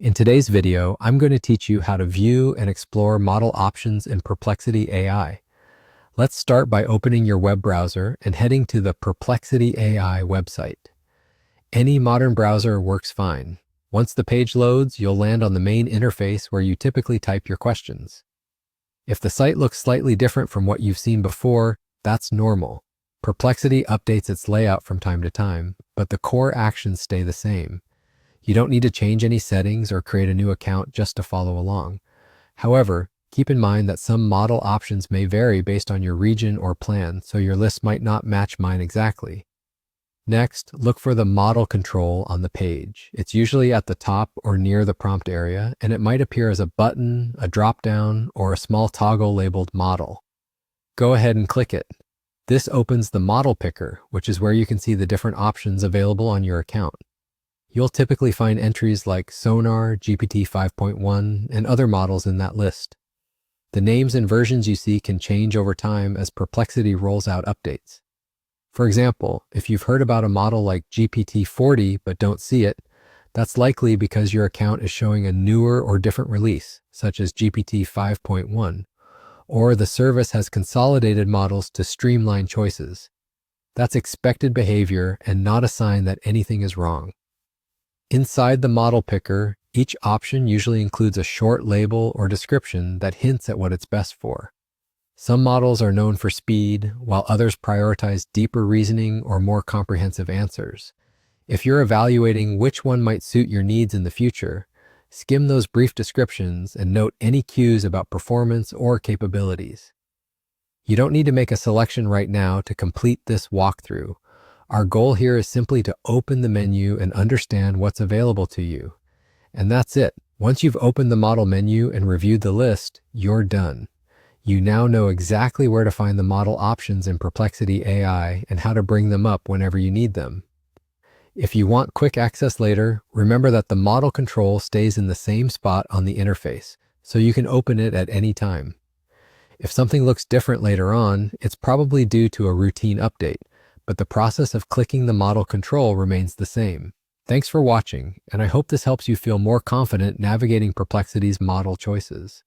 In today's video, I'm going to teach you how to view and explore model options in Perplexity AI. Let's start by opening your web browser and heading to the Perplexity AI website. Any modern browser works fine. Once the page loads, you'll land on the main interface where you typically type your questions. If the site looks slightly different from what you've seen before, that's normal. Perplexity updates its layout from time to time, but the core actions stay the same. You don't need to change any settings or create a new account just to follow along. However, keep in mind that some model options may vary based on your region or plan, so your list might not match mine exactly. Next, look for the model control on the page. It's usually at the top or near the prompt area, and it might appear as a button, a drop-down, or a small toggle labeled model. Go ahead and click it. This opens the model picker, which is where you can see the different options available on your account. You'll typically find entries like Sonar, GPT-5.1, and other models in that list. The names and versions you see can change over time as Perplexity rolls out updates. For example, if you've heard about a model like GPT-4o but don't see it, that's likely because your account is showing a newer or different release, such as GPT-5.1, or the service has consolidated models to streamline choices. That's expected behavior and not a sign that anything is wrong. Inside the model picker, each option usually includes a short label or description that hints at what it's best for. Some models are known for speed, while others prioritize deeper reasoning or more comprehensive answers. If you're evaluating which one might suit your needs in the future, skim those brief descriptions and note any cues about performance or capabilities. You don't need to make a selection right now to complete this walkthrough. Our goal here is simply to open the menu and understand what's available to you. And that's it. Once you've opened the model menu and reviewed the list, you're done. You now know exactly where to find the model options in Perplexity AI and how to bring them up whenever you need them. If you want quick access later, remember that the model control stays in the same spot on the interface, so you can open it at any time. If something looks different later on, it's probably due to a routine update, but the process of clicking the model control remains the same. Thanks for watching, and I hope this helps you feel more confident navigating Perplexity's model choices.